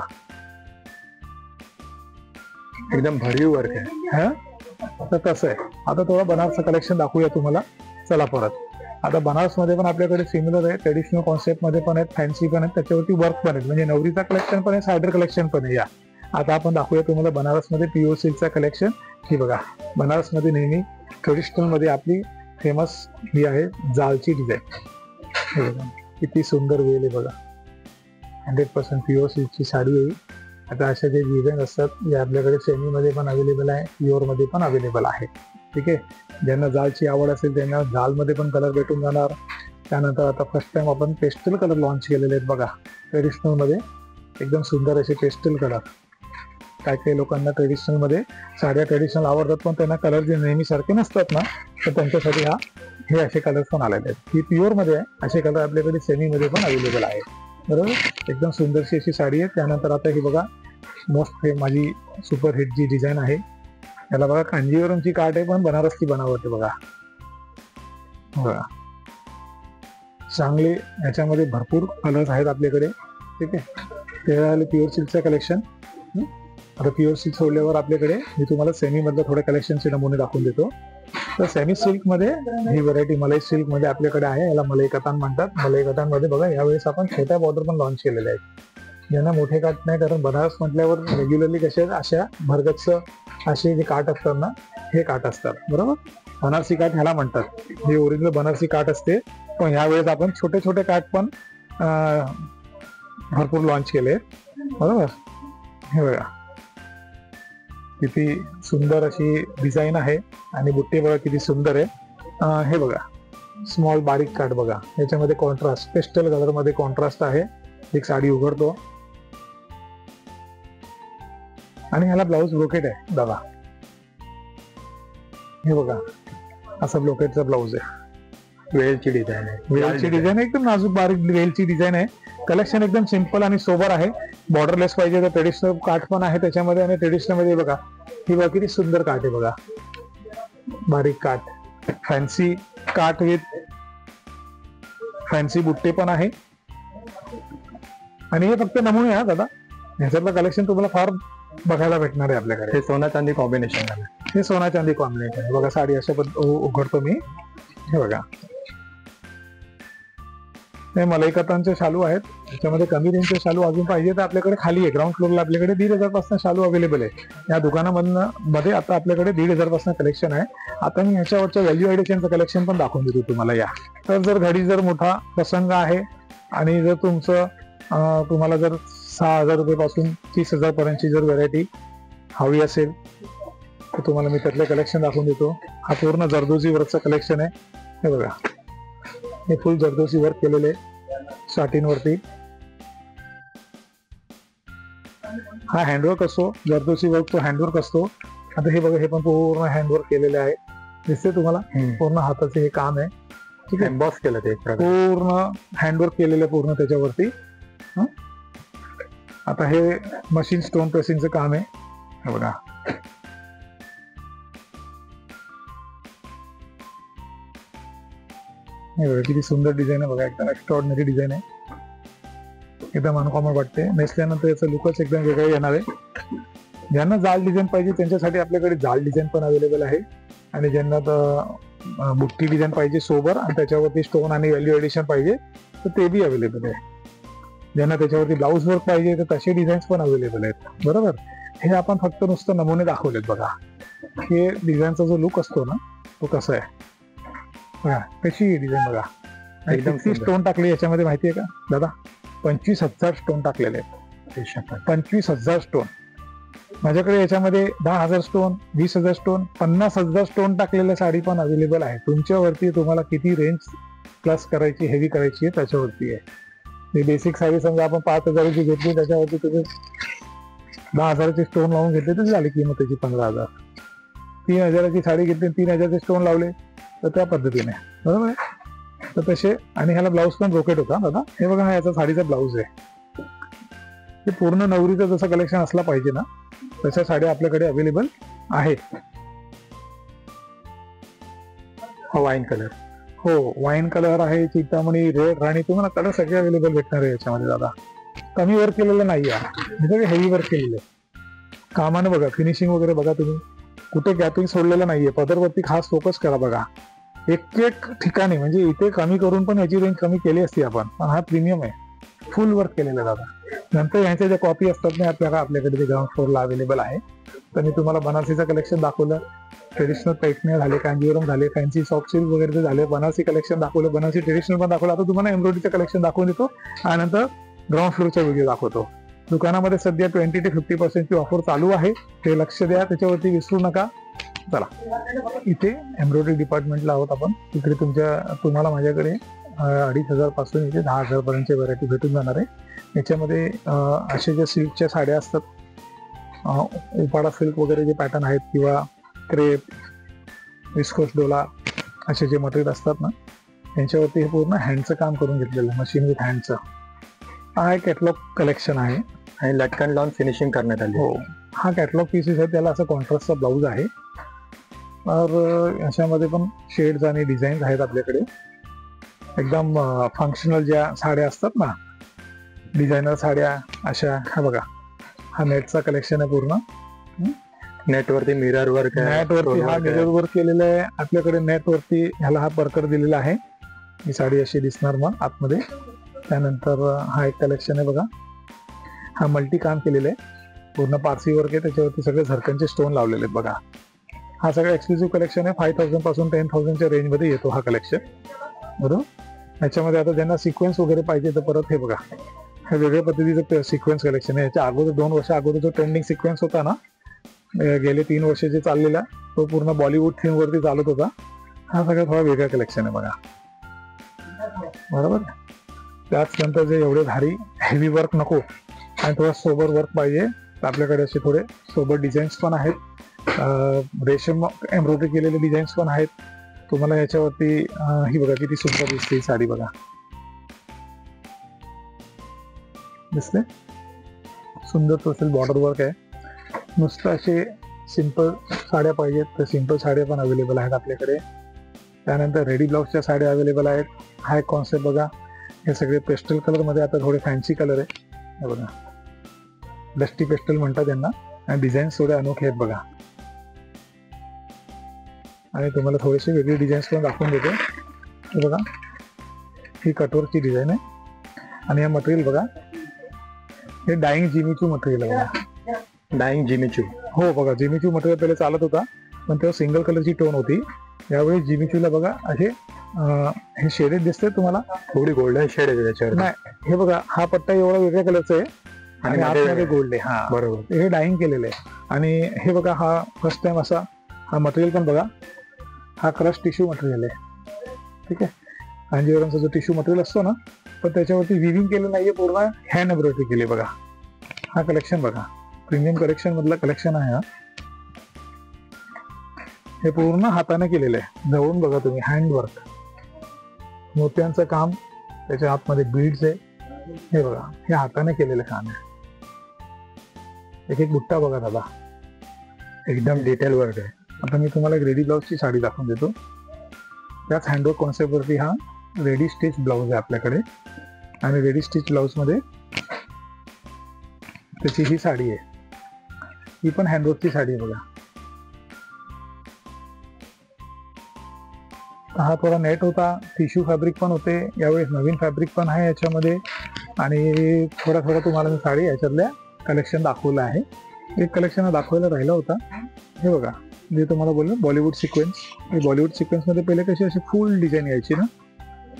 एकदम भरीव वर्क आहे. तर कसं आहे, आता थोडा बनारसचं कलेक्शन दाखवूया तुम्हाला. चला परत. आता बनारस मध्ये पण आपल्याकडे सिमिलर आहे, ट्रेडिशनल कॉन्सेप्ट मध्ये पण आहेत, फॅन्सी पण आहेत, त्याच्यावरती वर्क पण आहेत. म्हणजे नवरीचा कलेक्शन पण आहे, सायडर कलेक्शन पण आहे. या आता आपण दाखवूया तुम्हाला बनारस मध्ये प्युअर सिल्कचा कलेक्शन. ही बघा, बनारस मध्ये नेहमी ट्रेडिशनल मध्ये आपली फेमस ही आहे जालची डिझाईन. किती सुंदर वेल आहे बघा. 100% प्युअर सिल्कची साडी आहे. आता अशा जे डिझाईन असतात हे आपल्याकडे सेमी मध्ये पण अवेलेबल आहे, प्युअर मध्ये पण अवेलेबल आहे. ठीक आहे. ज्यांना जालची आवड असेल त्यांना जाल मध्ये पण कलर भेटून जाणार. त्यानंतर आता फर्स्ट टाइम आपण पेस्टल कलर लॉन्च केलेले आहेत बघा. ट्रेडिशनल मध्ये एकदम सुंदर असे पेस्टल कलर. काही काही लोकांना ट्रेडिशनल मध्ये साड्या ट्रेडिशनल आवडतात, पण त्यांना कलर जे नेहमी सारखे नसतात ना, तर त्यांच्यासाठी हे असे कलर्स पण आलेले आहेत. ही प्युअर मध्ये आहे. असे कलर आपल्याकडे सेमी मध्ये पण अवेलेबल आहे. बरोबर. एकदम सुंदरशी अशी साडी आहे. त्यानंतर आता ही बघा मोस्ट माझी सुपर हिट जी डिझाईन आहे, याला बघा कांजीवरमची काठ आहे, पण बनारसची बनावट आहे बघा. बघा चांगले याच्यामध्ये भरपूर कलर्स आहेत आपल्याकडे. ठीक आहे. ते झाले प्युअर सिल्कचं कलेक्शन. आता प्युअर सिल्क सोडल्यावर आपल्याकडे मी तुम्हाला सेमी मधलं थोडे कलेक्शनचे नमुने दाखवून देतो. तर सेमी सिल्क मध्ये ही व्हरायटी मलाई सिल्क मध्ये आपल्याकडे आहे. याला मलाई कतान म्हणतात. मलाई कतान मध्ये बघा यावेळेस आपण छोट्या बॉर्डर पण लॉन्च केलेले आहेत. ज्यांना मोठे काठ नाही, कारण बनारस म्हटल्यावर रेग्युलरली कसे अशा भरगच्च असे जे काठ असतात ना, हे काठ असतात. बरोबर. बनारसी काठ ह्याला म्हणतात. हे ओरिजिनल बनारसी काठ असते, पण ह्यावेळेस आपण छोटे छोटे काठ पण भरपूर लॉन्च केले. बरोबर. हे बघा किती सुंदर अशी डिझाईन आहे आणि बुट्टी बघा किती सुंदर आहे. हे बघा स्मॉल बारीक काठ बघा. याच्यामध्ये कॉन्ट्रास्ट पेस्टल कलर मध्ये कॉन्ट्रास्ट आहे. एक साडी उघडतो आणि ह्याला ब्लाऊज ब्रोकेट आहे बघा. हे बघा असं ब्रोकेटचा ब्लाऊज आहे. वेलची डिझाईन आहे. वेलची डिझाईन एकदम नाजूक बारीक वेलची डिझाईन आहे. कलेक्शन एकदम सिंपल आणि सोबर आहे. बॉर्डरलेस पाहिजे तर ट्रेडिशनल काठ पण आहे त्याच्यामध्ये. आणि ट्रेडिशनल मध्ये बघा ही बघा किती सुंदर काठ आहे बघा. बारीक काठ, फॅन्सी काठ विथ फॅन्सी बुट्टे पण आहे. आणि हे फक्त नमुने आहे दादा. ह्याच्यातलं कलेक्शन तुम्हाला फार बघायला भेटणार आहे आपल्याकडे. हे सोना चांदी कॉम्बिनेशन आहे. हे सोना चांदी कॉम्बिनेशन बघा. साडी अशा उघडतो मी. हे बघा हे मलाई कतानचे शालू आहेत. त्याच्यामध्ये कमी रेंजचे शालू अजून पाहिजे तर आपल्याकडे खाली आहे. ग्राउंड फ्लोअरला आपल्याकडे 1,500 पासून शालू अवेलेबल आहे. या दुकानामधनं मध्ये आता आपल्याकडे 1,500 पासून कलेक्शन आहे. आता मी ह्याच्यावरच्या व्हॅल्यू एडिशनचं कलेक्शन पण दाखवून देतो तुम्हाला. या तर जर घरी जर मोठा प्रसंग आहे आणि जर तुम्हाला जर 6,000 रुपये 30,000 पर्यंतची जर व्हरायटी हवी असेल तर तुम्हाला मी त्यातलं कलेक्शन दाखवून देतो. हा पूर्ण जरदोजी वर्कचं कलेक्शन आहे. हे बघा हे फुल जरदोसी वर्क केलेले साटिन वरती. हा हँडवर्क असतो. जरदोसी वर्क तो हँडवर्क असतो. आता हे बघा हे पण पूर्ण हँडवर्क केलेले आहे. दिसते तुम्हाला पूर्ण हाताचे हे काम आहे. ठीक आहे. एम्बॉस केलं ते पूर्ण हँडवर्क केलेलं पूर्ण त्याच्यावरती. आता हे मशीन स्टोन प्रेसिंगचं काम आहे. हे बघा हे बघा किती सुंदर डिझाईन आहे बघा. एकदम एक्स्ट्रॉर्डिनरी डिझाईन आहे. एकदम अनकॉमन वाटते. नेसल्यानंतर याचं लुकच एकदम वेगळं येणार आहे. ज्यांना जाल डिझाईन पाहिजे त्यांच्यासाठी आपल्याकडे जाल डिझाईन पण अवेलेबल आहे. आणि ज्यांना बुट्टी डिझाईन पाहिजे सोबर आणि त्याच्यावरती स्टोन आणि व्हॅल्यू एडिशन पाहिजे तर ते बी अवेलेबल आहे. ज्यांना त्याच्यावरती ब्लाऊज वर्क पाहिजे तर तसे डिझाईन्स पण अवेलेबल आहेत. बरोबर. हे आपण फक्त नुसतं नमुने दाखवलेत बघा. हे डिझाईनचा जो लुक असतो ना तो कसा आहे कशी डिझाईन बघा. एकदम स्टोन टाकले याच्यामध्ये माहिती आहे का दादा. 25,000 स्टोन टाकलेले आहेत. 25,000 स्टोन. माझ्याकडे याच्यामध्ये 10,000 स्टोन, 20,000 स्टोन, 50,000 स्टोन टाकलेल्या साडी पण अवेलेबल आहे. तुमच्यावरती तुम्हाला किती रेंज प्लस करायची हेवी करायची आहे त्याच्यावरती आहे. बेसिक साडी समजा आपण 5,000ची घेतली, त्याच्यावरती तुम्ही 10,000चे स्टोन लावून घेतले तर झाली किंमत त्याची 15,000. 3,000ची साडी घेतली 3,000चे स्टोन लावले तर त्या पद्धतीने, बरोबर आहे. तर तसे, आणि ह्याला ब्लाऊज पण ब्रोकेट होता दादा. हे बघा, हा याचा साडीचा ब्लाऊज आहे. हे पूर्ण नवरीचं जसं कलेक्शन असला पाहिजे ना, तशा साड्या आपल्याकडे अवेलेबल आहेत. वाईन कलर, हो, वाईन कलर आहे, चिंतामणी, रेड, राणी, तुम्हाला कलर सगळे अवेलेबल भेटणार आहे याच्यामध्ये दादा. कमी वर्क केलेलं नाही आहे, हेवी वर्क केलेलं आहे. कामानं बघा, फिनिशिंग वगैरे बघा तुम्ही, कुठे गॅपिंग सोडलेलं नाहीये. पदरवरती खास फोकस करा बघा. एक एक ठिकाणी, म्हणजे इथे कमी करून पण याची रेंज कमी केली असती आपण, पण हा प्रीमियम आहे, फुल वर्क केलेलं आहे दादा. नंतर ह्याच्या ज्या कॉपी असतात ना आपल्याकडे ते ग्राउंड फ्लोअरला अवेलेबल आहे. तर मी तुम्हाला बनारसीचं कलेक्शन दाखवलं, ट्रेडिशनल पैठण्या झाले, कांजीवरम झाले, फॅन्सी सॉफ्ट सिल्क वगैरे झाले, बनारसी कलेक्शन दाखवलं, बनारसी ट्रेडिशनल पण दाखवलं. आता तुम्हाला एम्ब्रॉयडरीचं कलेक्शन दाखवून देतो आणि नंतर ग्राउंड फ्लोअरचा व्हिडिओ दाखवतो. दुकानामध्ये सध्या 20 ते 50% ऑफर चालू आहे, ते लक्ष द्या, त्याच्यावरती विसरू नका. चला, इथे एम्ब्रॉयडरी डिपार्टमेंटला आहोत आपण. तिकडे तुम्हाला माझ्याकडे 2,500 पासून इथे 10,000 पर्यंतची व्हरायटी भेटून जाणार आहे. याच्यामध्ये असे ज्या सिल्कच्या साड्या असतात, उपाडा सिल्क वगैरे जे पॅटर्न आहेत, किंवा क्रेप, विस्कोस डोला, असे जे मटेरियल असतात ना, त्यांच्यावरती हे पूर्ण हँडचं काम करून घेतलेलं आहे, मशीन विथ हँडचं. हा एक कॅटलॉग कलेक्शन आहे आणि लटकन लावून फिनिशिंग करण्यात आली. हो, हा कॅटलॉग पीसेस आहे, त्याला असं कॉन्ट्रास्टचा ब्लाऊज आहे. तर याच्यामध्ये पण शेड्स आणि डिझाईन्स आहेत आपल्याकडे. एकदम फंक्शनल ज्या साड्या असतात ना, डिझायनर साड्या अशा, हा बघा, हा नेटचा कलेक्शन आहे पूर्ण. नेटवरती मिरर वर्क, नेटवरती हा मिरर वर्क केलेला आहे आपल्याकडे. नेटवरती ह्याला हा परकर दिलेला आहे. ही साडी अशी दिसणार मग आतमध्ये. त्यानंतर हा एक कलेक्शन आहे बघा, हा मल्टी काम केलेलं आहे, पूर्ण पारसी वर्क आहे, त्याच्यावरती सगळे झरकनचे स्टोन लावलेले आहेत बघा. हा सगळं एक्सक्लुझिव्ह कलेक्शन आहे. 5,000 पासून 10,000च्या रेंजमध्ये येतो हा कलेक्शन, बरोबर. याच्यामध्ये आता ज्यांना सिक्वेन्स वगैरे पाहिजे तर परत हे बघा, हे वेगळ्या पद्धतीचं सिक्वेन्स कलेक्शन आहे. याच्या अगोदर 2 वर्ष अगोदर जो ट्रेंडिंग सिक्वेन्स होता ना, गेले 3 वर्ष जे चाललेला, तो पूर्ण बॉलिवूड थीम वरती चालत होता. हा सगळं थोडा वेगळा कलेक्शन आहे बघा, बरोबर. त्याचनंतर जे एवढे भारी हेवी वर्क नको आणि थोडं सोबर वर्क पाहिजे, तर आपल्याकडे असे थोडे सोबर डिझाईन्स पण आहेत. रेशम एम्ब्रॉयडरी केलेले डिझाईन्स पण आहेत. तुम्हाला याच्यावरती ही बघा किती सुंदर दिसते साडी बघा, दिसते सुंदर. तसेल बॉर्डर वर्क आहे. नुसतं असे सिंपल साड्या पाहिजेत तर सिंपल साड्या पण अवेलेबल आहेत आपल्याकडे. त्यानंतर रेडी ब्लाऊजच्या साड्या अवेलेबल आहेत. हा एक कॉन्सेप्ट बघा, हे सगळे पेस्टल कलर मध्ये, आता थोडे फॅन्सी कलर आहे, हे बघा, डस्टी पेस्टल म्हणतात त्यांना, आणि डिझाईन्स थोडे अनोखे आहेत बघा. आणि तुम्हाला थोडेसे वेगळे डिझाईन्स पण दाखवून देतो. हे बघा, ही कटोरची डिझाईन आहे. आणि हे मटेरियल बघा, हे डाईंग जिमीचू मटेरियल आहे बघा. डाईंग जिमीचू, हो बघा, जिमीचू मटेरियल पहिले चालत होता, पण तेव्हा सिंगल कलरची टोन होती. यावेळी जिमीचूला बघा असे हे शेडेड दिसते तुम्हाला, थोडी गोल्डन शेड आहे त्याच्यावर. नाही, हे बघा, हा पट्टा एवढा वेगळ्या कलरचा आहे आणि आतमध्ये गोल्ड आहे. हा बरोबर, हे डाईंग केलेलं आहे. आणि हे बघा, हा फर्स्ट टाइम असा हा मटेरियल पण बघा, हा क्रश टिश्यू मटेरियल आहे, ठीक आहे. कांजीवरमचा जो टिश्यू मटेरियल असतो ना, पण त्याच्यावरती विविंग केलं नाहीये, पूर्ण हँड एम्ब्रॉयडरी केली बघा. हा कलेक्शन बघा, प्रीमियम कलेक्शन मधला कलेक्शन आहे हा. हे पूर्ण हाताने केलेलं आहे, जवळून बघा तुम्ही, हँडवर्क, मोत्यांचं काम, त्याच्या आतमध्ये बीड्स आहे. हे बघा, हे हाताने केलेलं काम आहे. एक एक बुट्टा बघा दादा, एकदम डिटेल वर्क आहे. आता मी तुम्हाला एक रेडी ब्लाऊजची साडी दाखवून देतो. त्याच हँडवर्क कॉन्सेप्ट वरती हा रेडी स्टिच ब्लाऊज आहे आपल्याकडे. आणि रेडी स्टिच ब्लाऊज मध्ये त्याची ही साडी आहे, ही पण हँडवर्कची साडी आहे बघा. हा थोडा नेट होता, टिश्यू फॅब्रिक पण होते, यावेळेस नवीन फॅब्रिक पण आहे याच्यामध्ये. आणि थोडा थोडा तुम्हाला मी साडी याच्यातल्या कलेक्शन दाखवलं आहे. एक कलेक्शन दाखवायला राहिला होता, हे बघा, जे तुम्हाला बोललो बॉलिवूड सिक्वेन्स. हे बॉलिवूड सिक्वेन्स मध्ये पहिले कशी अशी फुल डिझाईन यायची ना,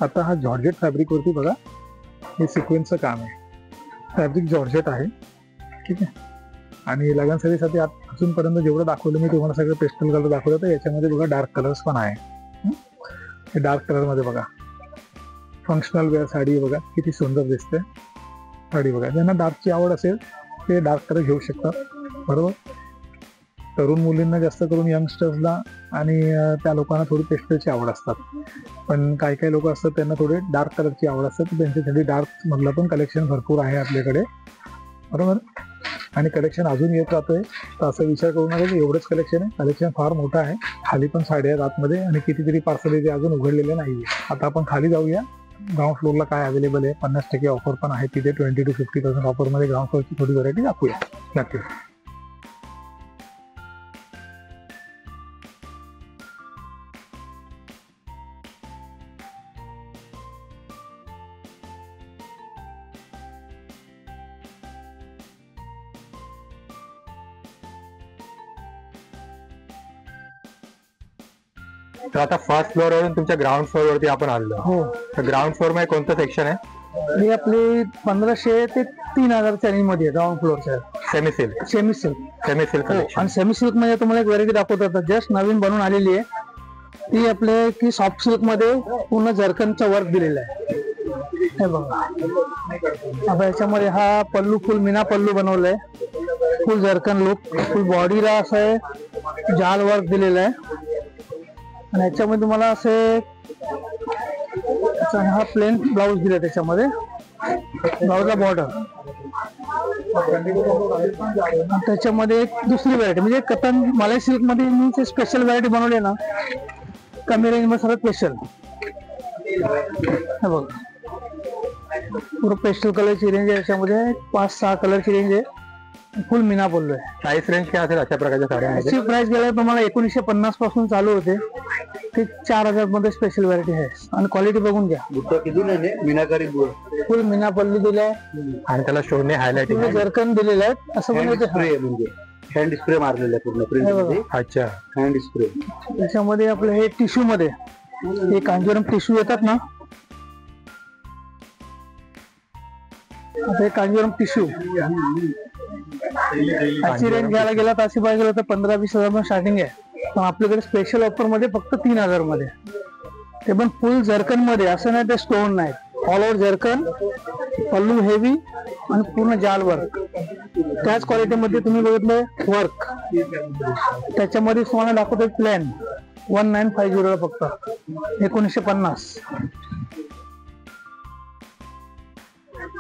आता हा जॉर्जेट फॅब्रिक वरती बघा, हे सिक्वेन्सचं काम आहे. फॅब्रिक जॉर्जेट आहे, ठीक आहे. आणि लग्न साडीसाठी अजूनपर्यंत जेवढं दाखवलं मी तुम्हाला, सगळं पेस्टल कलर दाखवलं, तर याच्यामध्ये बघा डार्क कलर्स पण आहे. हे डार्क कलर मध्ये बघा, फंक्शनल वेअर साडी बघा किती सुंदर दिसते साडी बघा. ज्यांना डार्कची आवड असेल ते डार्क कलर घेऊ शकतात. बरोबर. तरुण मुलींना जास्त करून यंगस्टर्सला आणि त्या लोकांना थोडी पेस्टलची आवड असतात. पण काही काही लोक असतात त्यांना थोडे डार्क कलरची आवड असतात. त्यांच्यासाठी डार्क मधलं पण कलेक्शन भरपूर आहे आपल्याकडे. बरोबर. आणि कलेक्शन अजून येत राहतोय. तर असं विचार करू नका की एवढंच कलेक्शन आहे. कलेक्शन फार मोठं आहे. खाली पण साड्या आहेत आतमध्ये आणि कितीतरी पार्सल ते अजून उघडलेले नाहीये. आता आपण खाली जाऊया. ग्राउंड फ्लोअरला काय अवेलेबल आहे. 50% ऑफर पण आहे तिथे. 20 to 50% ऑफरमध्ये ग्राउंड फ्लोअरची थोडी व्हरायटी दाखवूया. नक्की. तर आता फर्स्ट फ्लोअर वरून तुमच्या ग्राउंड फ्लोअर वरती आपण आलो. हो. तर ग्राउंड फ्लोअर मध्ये कोणतं सेक्शन आहे? हे आपले 1500 ते 3000 रेंज मध्ये ग्राउंड फ्लोअरचं semi silk. Semi silk. Semi silk आणि सेमी सिल्क मध्ये तुम्हाला एक व्हरायटी दाखवतात जस्ट नवीन बनवून आलेली आहे. ती आपले की सॉफ्ट सिल्क मध्ये पूर्ण जर्कनचा वर्क दिलेला आहे. हे बघा. आता याच्यामध्ये हा पल्लू फुल मीना पल्लू बनवलाय. फुल जर्कन लुक. फुल बॉडीला असं आहे जाल वर्क दिलेलं आहे. आणि याच्यामध्ये तुम्हाला असे हा प्लेन ब्लाऊज दिला. त्याच्यामध्ये ब्लाऊजला बॉर्डर. त्याच्यामध्ये एक दुसरी व्हरायटी म्हणजे कटन मलाई सिल्क मध्ये मी स्पेशल व्हरायटी बनवली ना कमी रेंज मध्ये सर्वात स्पेशल. हे बघ पूर्ण पेस्टल कलरची रेंज आहे. याच्यामध्ये 5-6 कलरची रेंज आहे. फुल मीना बोललोय. प्राइस रेंज काय असेल अशा प्रकारच्या साड्यांमध्ये? प्राइस गेला तुम्हाला 1950 पासून चालू होते ते 4000 मध्ये स्पेशल व्हरायटी आहे. आणि क्वालिटी बघून घ्या. मीनाकारी फुल मीना पल्लू दिलाय आणि त्याला शोने हायलाइटिंग जर्कन दिलेलं आहे. असं म्हणजे हँड स्प्रे मारलेला आहे पूर्ण प्रिंट. अच्छा. Hand spray. त्याच्यामध्ये आपलं हे टिश्यू मध्ये हे कांजीवरम टिश्यू येतात ना. आता हे कांजीवरम टिश्यू अशी रेंज घ्यायला गेला तर अशी पाहिजे तर 15-20 हजार स्टार्टिंग आहे. पण आपल्याकडे स्पेशल ऑफर मध्ये फक्त 3000 मध्ये. ते पण फुल जर्कन मध्ये. असं नाही ते स्टोन नाही. All over zircon. Pallu heavy आणि पूर्ण जाल वर्क. त्याच क्वालिटी मध्ये तुम्ही बघितलं वर्क. त्याच्यामध्ये तुम्हाला दाखवतो प्लॅन 1950 फक्त 1950.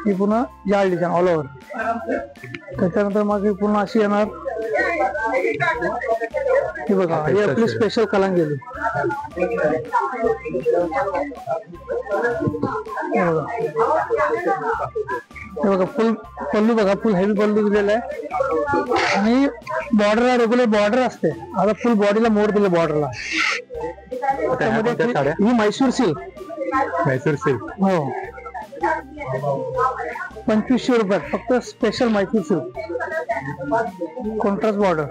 ही पूर्ण जाल डिझाईन ऑल ओव्हर. त्याच्यानंतर मग पूर्ण अशी येणार. ही बघा ही आपली स्पेशल कलांजली. हे बघा फुल पल्लू बघा. फुल हेवी पल्लू दिलेला आहे. आणि बॉर्डरला रेग्युलर बॉर्डर असते. आता फुल बॉडीला मोड दिले बॉर्डरला. ही म्हैसूर सिल्क. म्हैसूर सिल्क. हो. 2500 रुपयात फक्त special Mysore silk. Contrast border.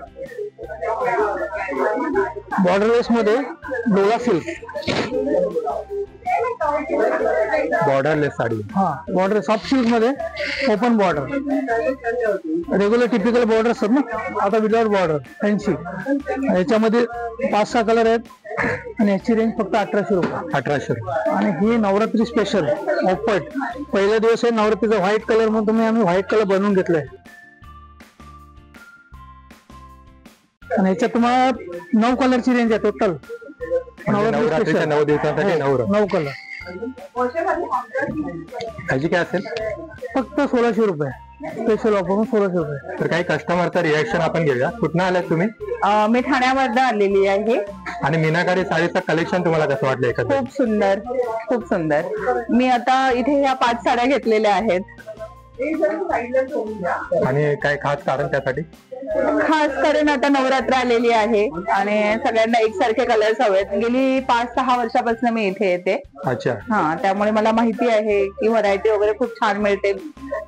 Borderless मध्ये डोला सिल्क. बॉर्डरलेस साडी. हा बॉर्डर सॉफ्ट सिल्क मध्ये open border. Regular typical border असतात ना. आता विदाउट बॉर्डर फॅन्सी. याच्यामध्ये 5-6 कलर आहेत. आणि याची रेंज फक्त 1800 रुपये. 1800 रुपये. आणि ही नवरात्री स्पेशल ऑफर. पहिला दिवस आहे नवरात्रीचा. व्हाईट कलर मध्ये तुम्ही आम्ही व्हाईट कलर बनवून घेतलाय. आणि याच्यात तुम्हाला 9 कलरची रेंज आहे टोटल. नवरात्रीच्या 9 दिवसांसाठी 9 कलर. ह्याची काय असेल? फक्त 1600 रुपये. स्पेशल ऑफर 1600 रुपये. तर काही कस्टमरचा रिएक्शन आपण घेऊया. कुठनं आलात तुम्ही? मी ठाण्यामधनं आलेली आहे. आणि मीनाकारी साडीचं कलेक्शन तुम्हाला कसं वाटलं? एखादं खूप सुंदर. खूप सुंदर. मी आता इथे ह्या 5 साड्या घेतलेल्या आहेत. आणि काय खास कारण त्यासाठी? खास करून आता नवरात्र आलेली आहे आणि सगळ्यांना एकसारखे कलर्स हवेत. गेली 5-6 वर्षापासून मी इथे येते. अच्छा. हा त्यामुळे मला माहिती आहे की व्हरायटी वगैरे खूप छान मिळते.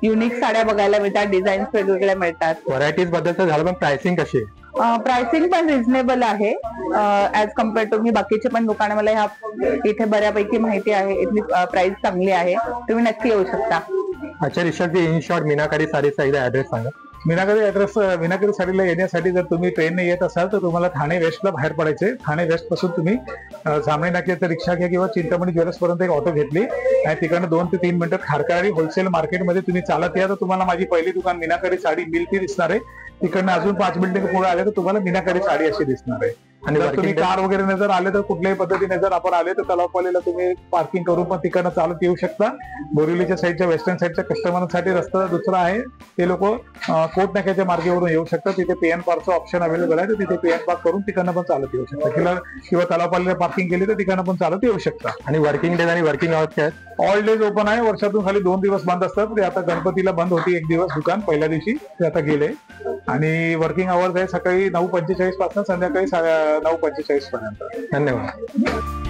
युनिक साड्या बघायला मिळतात. डिझाईन्स वेगवेगळ्या मिळतात. व्हरायटीज बद्दलचं झालं पण प्राइसिंग कशी आहे? प्राइसिंग पण रिझनेबल आहे ऍज कम्पेअर टू मी बाकीचे पण दुकानं. मला ह्या इथे बऱ्यापैकी माहिती आहे. इथली प्राइस चांगली आहे. तुम्ही नक्की येऊ शकता. अच्छा ऋषभजी इन शॉर्ट मीनाकारी साडीचा एकदा ऍड्रेस सांगा. मीनाकरी ऍड्रेस मीनाकरी साडीला येण्यासाठी जर तुम्ही ट्रेनने येत असाल तर तुम्हाला ठाणे वेस्टला बाहेर पडायचे. ठाणे वेस्ट पासून तुम्ही जांभळे नाक्याचं रिक्षा घ्या किंवा चिंतामणी ज्वेलर्स पर्यंत एक ऑटो घेतली आणि तिकडनं 2 ते 3 मिनिटात खारकाळी होलसेल मार्केटमध्ये तुम्ही चालत या तर तुम्हाला माझी पहिली दुकान मीनाकरी साडी मिलती दिसणार आहे. तिकडनं अजून 5 मिनिटं पुढे आले तर तुम्हाला मीनाकरी साडी अशी दिसणार आहे. आणि जर तुम्ही कार वगैरे जर आले तर कुठल्याही पद्धतीने जर आपण आले तर तलावपालीला तुम्ही पार्किंग करून पण तिकडनं चालत येऊ शकता. बोरिवलीच्या साईडच्या वेस्टर्न साईडच्या कस्टमरसाठी रस्ता दुसरा आहे. ते लोक कोट नाक्याच्या मार्गावरून येऊ शकतात. तिथे PN पार्कचं ऑप्शन अवेलेबल आहे तर तिथे PN पार्क करून तिकडनं पण चालत येऊ शकता किंवा तलावपालीला पार्किंग केली तर तिकडनं पण चालत येऊ शकता. आणि वर्किंग डेज आणि वर्किंग आवर्स काय आहेत? ऑल डेज ओपन आहे. वर्षातून खाली 2 दिवस बंद असतात. ते आता गणपतीला बंद होती 1 दिवस दुकान पहिल्या दिवशी, ते आता गेले. आणि वर्किंग आवर्स आहे सकाळी 9:45 पासून संध्याकाळी 9:45 पर्यंत. धन्यवाद.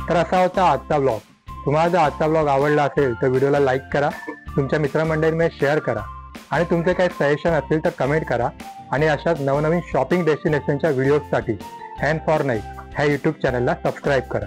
तर असा होता आजचा ब्लॉग. तुम्हाला जर आजचा ब्लॉग आवडला असेल तर व्हिडिओला लाईक करा, तुमच्या मित्रमंडळींमध्ये शेअर करा आणि तुमचे काही सजेशन असतील तर कमेंट करा. आणि अशाच नवनवीन शॉपिंग डेस्टिनेशनच्या व्हिडिओजसाठी हँड फॉर नाईक ह्या यूट्यूब चॅनलला सबस्क्राईब करा.